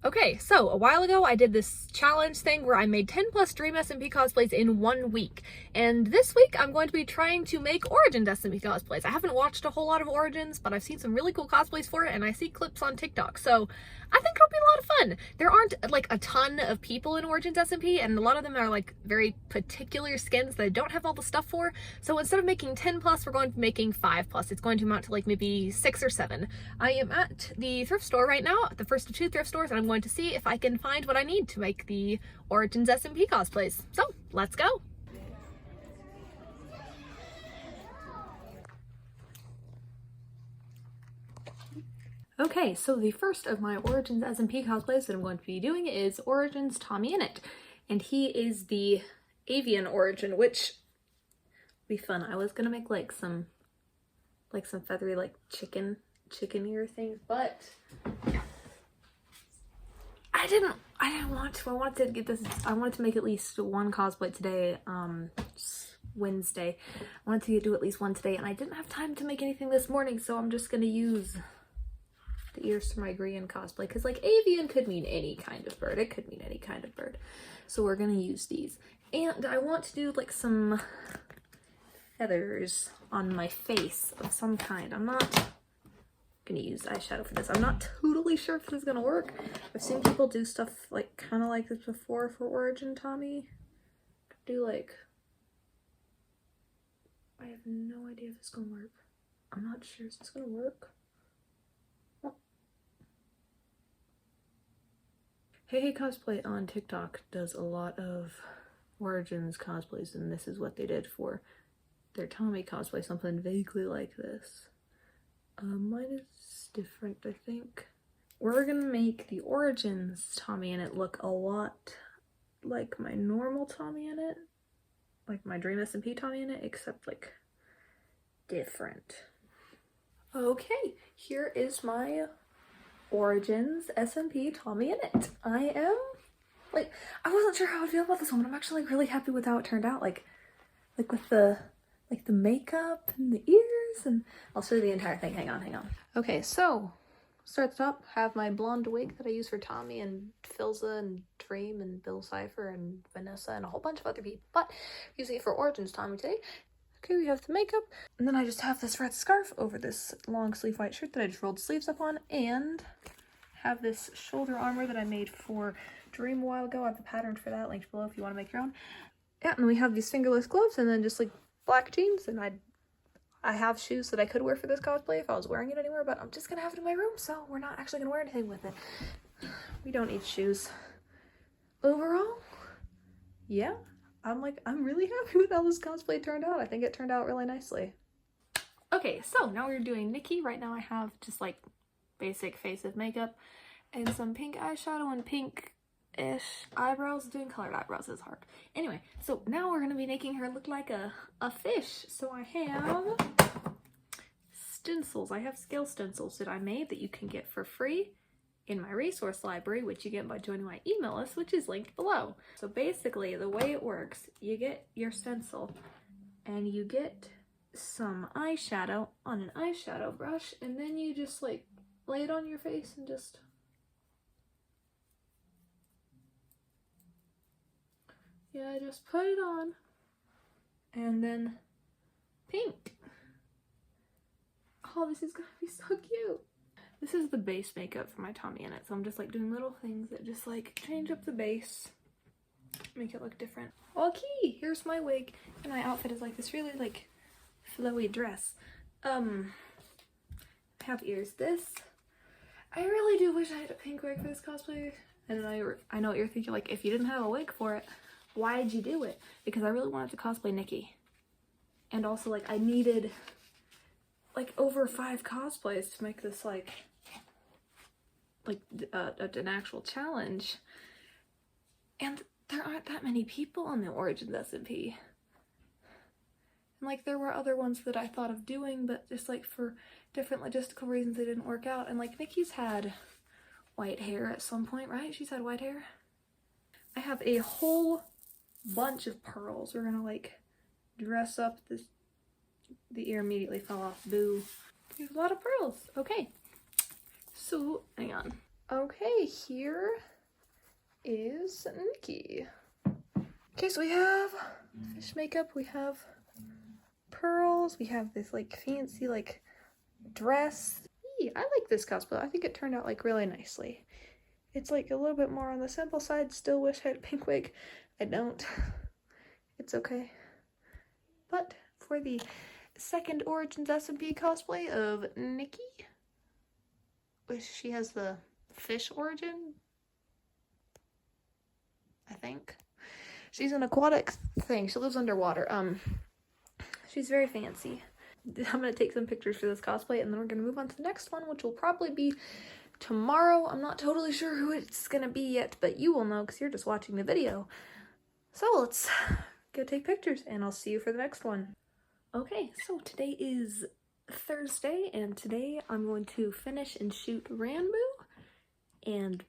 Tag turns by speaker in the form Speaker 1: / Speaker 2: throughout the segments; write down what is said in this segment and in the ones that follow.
Speaker 1: Okay, so a while ago I did this challenge thing where I made 10 plus Dream SMP cosplays in 1 week. And this week I'm going to be trying to make Origins SMP cosplays. I haven't watched a whole lot of Origins, but I've seen some really cool cosplays for it and I see clips on TikTok. So I think it'll be a lot of fun. There aren't like a ton of people in Origins SMP and a lot of them are like very particular skins that I don't have all the stuff for. So instead of making 10 plus, we're going to be making 5 plus. It's going to amount to like maybe 6 or 7. I am at the thrift store right now, the first of 2 thrift stores, and I'm going to see if I can find what I need to make the Origins SMP cosplays. So let's go. Okay, so the first of my Origins SMP cosplays that I'm going to be doing is Origins Tommyinnit, and he is the avian origin, which will be fun. I was gonna make like some feathery like chicken ear things, but yeah. I didn't want to. I wanted to make at least one cosplay today, Wednesday. I wanted to do at least one today, and I didn't have time to make anything this morning, so I'm just gonna use the ears for my Grian cosplay, because like avian could mean any kind of bird. It could mean any kind of bird. So we're gonna use these. And I want to do like some feathers on my face of some kind. I'm not gonna use eyeshadow for this. I'm not totally sure if this is gonna work. I've seen people do stuff like kind of like this before for Origin Tommy. Do like, I have no idea if this is gonna work. I'm not sure. Is this gonna work? Oh. Hey Cosplay on TikTok does a lot of Origins cosplays, and this is what they did for their Tommy cosplay, something vaguely like this. Mine is different, I think. We're gonna make the Origins Tommyinnit look a lot like my normal Tommyinnit, like my Dream SMP Tommyinnit, except like different. Okay, here is my Origins SMP Tommyinnit. I wasn't sure how I'd feel about this one, but I'm actually like really happy with how it turned out. Like with the makeup and the ears, and I'll show you the entire thing. Hang on. Okay, so start at the top, have my blonde wig that I use for Tommy and Philza and Dream and Bill Cipher and Vanessa and a whole bunch of other people, but I'm using it for Origins Tommy today. Okay, we have the makeup, and then I just have this red scarf over this long sleeve white shirt that I just rolled sleeves up on, and have this shoulder armor that I made for Dream a while ago. I have the pattern for that linked below if you want to make your own. Yeah, and we have these fingerless gloves, and then just like black jeans, and I have shoes that I could wear for this cosplay if I was wearing it anywhere, but I'm just gonna have it in my room, so we're not actually gonna wear anything with it. We don't need shoes. Overall, yeah, I'm really happy with how this cosplay turned out. I think it turned out really nicely. Okay, so now we're doing Nikki. Right now I have just like basic face of makeup and some pink eyeshadow and pink ish eyebrows. Doing colored eyebrows is hard. Anyway, so now we're gonna be making her look like a fish. So I have stencils. I have scale stencils that I made that you can get for free in my resource library, which you get by joining my email list, which is linked below. So basically the way it works, you get your stencil and you get some eyeshadow on an eyeshadow brush, and then you just like lay it on your face and just just put it on, and then paint. Oh, this is gonna be so cute. This is the base makeup for my Tommyinnit, so I'm just like doing little things that just like change up the base, make it look different. Okay, here's my wig, and my outfit is like this really like flowy dress. I have ears. I really do wish I had a pink wig for this cosplay. And I know what you're thinking, like, if you didn't have a wig for it, why did you do it? Because I really wanted to cosplay Nikki. And also, like, I needed, like, over 5 cosplays to make this, like an actual challenge. And there aren't that many people on the Origins SMP. And, like, there were other ones that I thought of doing, but just, like, for different logistical reasons, they didn't work out. And, like, Nikki's had white hair at some point, right? She's had white hair. I have a whole bunch of pearls. We're gonna like dress up this. The ear immediately fell off. Boo. There's a lot of pearls. Okay. So hang on. Okay, here is Nikki. Okay, so we have fish makeup, we have pearls, we have this like fancy like dress. I like this cosplay. I think it turned out like really nicely. It's like a little bit more on the simple side. Still wish I had a pink wig. I don't. It's okay. But for the second Origins SMP cosplay of Nikki, which she has the fish origin, I think. She's an aquatic thing. She lives underwater. She's very fancy. I'm gonna take some pictures for this cosplay and then we're gonna move on to the next one, which will probably be tomorrow. I'm not totally sure who it's gonna be yet, but you will know because you're just watching the video. So let's go take pictures and I'll see you for the next one. Okay, so today is Thursday and today I'm going to finish and shoot Ranboo and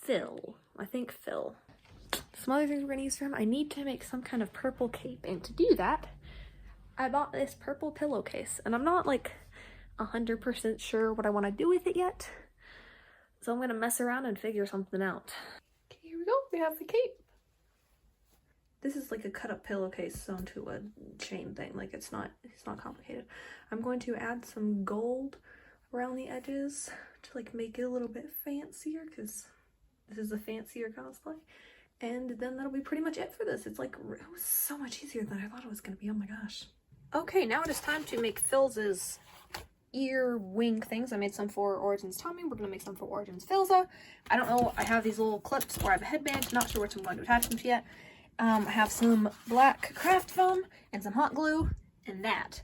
Speaker 1: Phil. I think Phil. Some other things we're gonna use for him. I need to make some kind of purple cape, and to do that, I bought this purple pillowcase, and I'm not like 100% sure what I want to do with it yet. So I'm gonna mess around and figure something out. Okay, here we go. We have the cape. This is like a cut up pillowcase sewn to a chain thing. Like it's not complicated. I'm going to add some gold around the edges to like make it a little bit fancier because this is a fancier cosplay. And then that'll be pretty much it for this. It's like, it was so much easier than I thought it was gonna be. Oh my gosh. Okay, now it is time to make Philza's ear wing things. I made some for Origins Tommy. We're gonna make some for Origins Philza. I don't know. I have these little clips or I have a headband. Not sure which I'm going to attach them to yet. I have some black craft foam and some hot glue and that.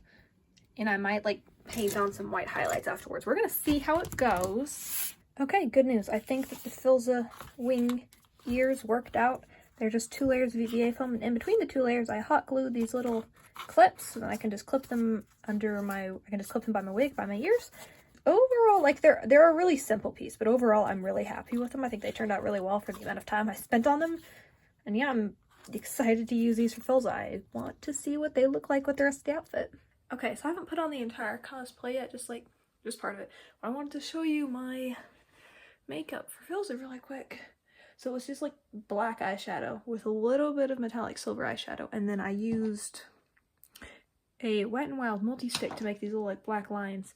Speaker 1: And I might like paint on some white highlights afterwards. We're gonna see how it goes. Okay, good news. I think that the Philza wing ears worked out. They're just 2 layers of EVA foam, and in between the 2 layers I hot glued these little clips so that I can just clip them under my, I can just clip them by my wig, by my ears. Overall, like they're a really simple piece, but overall I'm really happy with them. I think they turned out really well for the amount of time I spent on them. And yeah, I'm excited to use these for Philza. I want to see what they look like with the rest of the outfit. Okay, so I haven't put on the entire cosplay yet, just part of it. I wanted to show you my makeup for Philza really quick. So it's just like black eyeshadow with a little bit of metallic silver eyeshadow, and then I used a Wet n Wild multi-stick to make these little like black lines.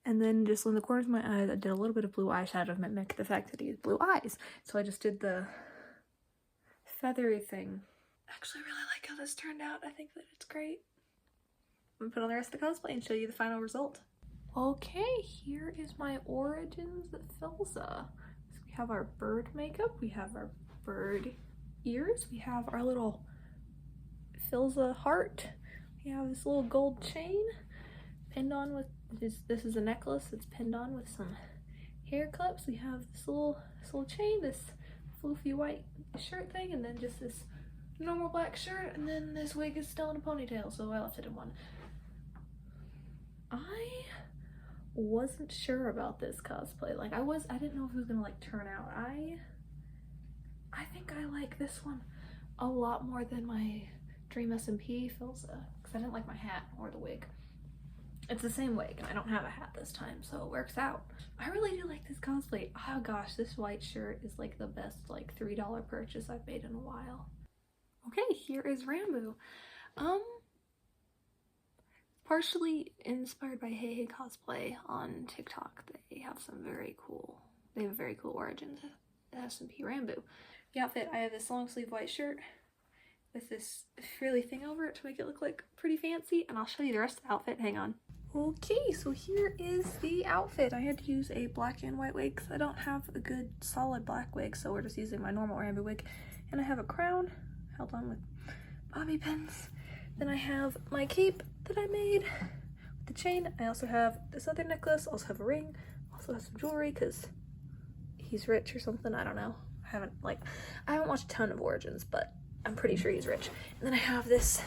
Speaker 1: And then just in the corners of my eyes I did a little bit of blue eyeshadow to mimic the fact that he has blue eyes. So I just did the feathery thing. I actually really like how this turned out. I think that it's great. I'm gonna put on the rest of the cosplay and show you the final result. Okay, here is my Origins Philza. We have our bird makeup, we have our bird ears, we have our little Philza heart, we have this little gold chain pinned on with this is a necklace that's pinned on with some hair clips. We have this little chain, this floofy white shirt thing, and then just this normal black shirt, and then this wig is still in a ponytail, so I left it in one. I wasn't sure about this cosplay. Like I didn't know if it was gonna like turn out. I think I like this one a lot more than my Dream SMP Philza because I didn't like my hat or the wig. It's the same wig and I don't have a hat this time, so it works out. I really do like this cosplay. Oh gosh, this white shirt is like the best like $3 purchase I've made in a while. Okay, here is Ranboo. Partially inspired by Hey Hey Cosplay on TikTok. They have a very cool Origins SMP Ranboo. The outfit, I have this long sleeve white shirt with this frilly thing over it to make it look like pretty fancy, and I'll show you the rest of the outfit. Hang on. Okay, so here is the outfit. I had to use a black and white wig because I don't have a good solid black wig, so we're just using my normal Ranboo wig. And I have a crown held on with bobby pins. Then I have my cape that I made with the chain. I also have this other necklace, also have a ring, also have some jewelry because he's rich or something, I don't know. I haven't watched a ton of Origins, but I'm pretty sure he's rich. And then I have this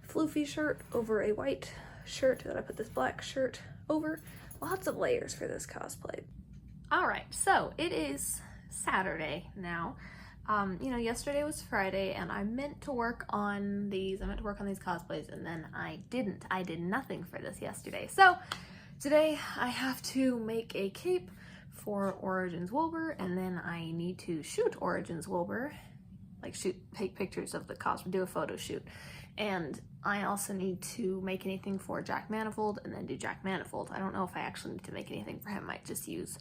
Speaker 1: floofy shirt over a white shirt that I put this black shirt over. Lots of layers for this cosplay. All right, so it is Saturday now. You know, yesterday was Friday and I meant to work on these cosplays, and then I didn't. I did nothing for this yesterday. So today I have to make a cape for Origins Wilbur, and then I need to shoot Origins Wilbur, like take pictures of the cosplay, do a photo shoot. And I also need to make anything for Jack Manifold and then do Jack Manifold. I don't know if I actually need to make anything for him. I might just use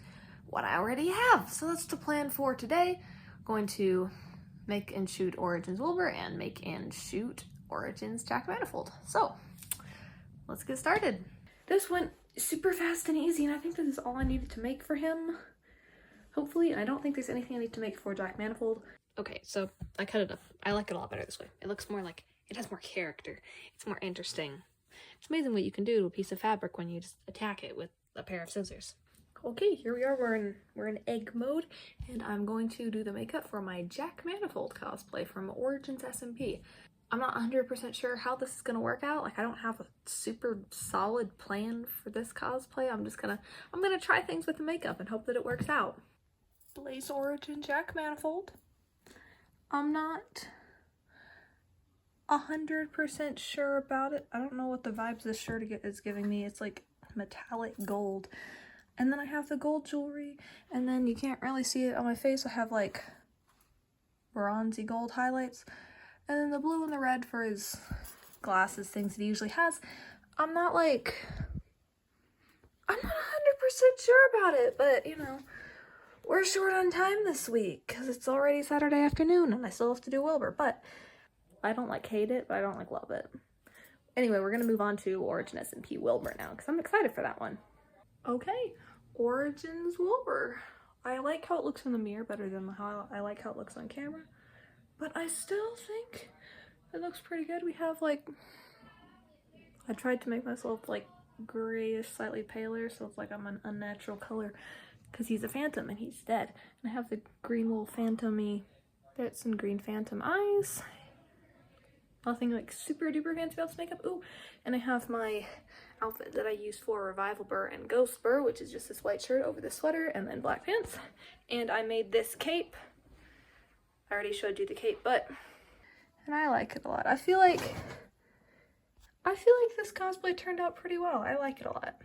Speaker 1: what I already have. So that's the plan for today. I'm going to make and shoot Origins Wilbur and make and shoot Origins Jack Manifold. So let's get started. This went super fast and easy, and I think this is all I needed to make for him. Hopefully, I don't think there's anything I need to make for Jack Manifold. Okay, so I cut it up. I like it a lot better this way. It looks more like, it has more character. It's more interesting. It's amazing what you can do to a piece of fabric when you just attack it with a pair of scissors. Okay, here we are. We're in egg mode, and I'm going to do the makeup for my Jack Manifold cosplay from Origins SMP. I'm not 100% sure how this is gonna work out. Like, I don't have a super solid plan for this cosplay. I'm gonna try things with the makeup and hope that it works out. Blaze Origin Jack Manifold. I'm not 100% sure about it. I don't know what the vibes this shirt is giving me. It's like metallic gold. And then I have the gold jewelry, and then you can't really see it on my face. I have like bronzy gold highlights. And then the blue and the red for his glasses, things that he usually has. I'm not 100% sure about it, but you know, we're short on time this week because it's already Saturday afternoon and I still have to do Wilbur, but I don't hate it, but I don't love it. Anyway, we're gonna move on to Origin SMP Wilbur now because I'm excited for that one. Okay, Origins Wilbur. I like how it looks in the mirror better than how I like how it looks on camera. But I still think it looks pretty good. We have I tried to make myself grayish, slightly paler, so it's like I'm an unnatural color because he's a phantom and he's dead. And I have the green little phantom-y bits and green phantom eyes. Nothing super duper fancy about this makeup. Ooh, and I have my outfit that I use for Revival Burr and Ghost Burr, which is just this white shirt over the sweater and then black pants. And I made this cape. I already showed you the cape, and I like it a lot. I feel like this cosplay turned out pretty well. I like it a lot.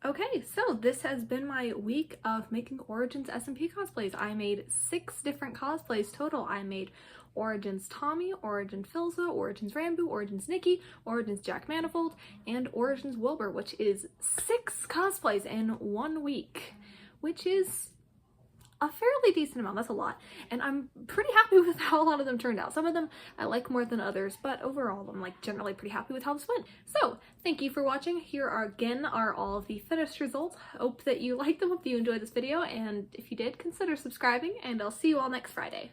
Speaker 1: Okay, so this has been my week of making Origins SMP cosplays. I made 6 different cosplays total. I made Origins Tommy, Origins Philza, Origins Ranboo, Origins Nikki, Origins Jack Manifold, and Origins Wilbur, which is 6 cosplays in 1 week, which is a fairly decent amount. That's a lot. And I'm pretty happy with how a lot of them turned out. Some of them I like more than others, but overall I'm generally pretty happy with how this went. So thank you for watching. Here are all of the finished results. Hope that you liked them. Hope that you enjoyed this video. And if you did, consider subscribing, and I'll see you all next Friday.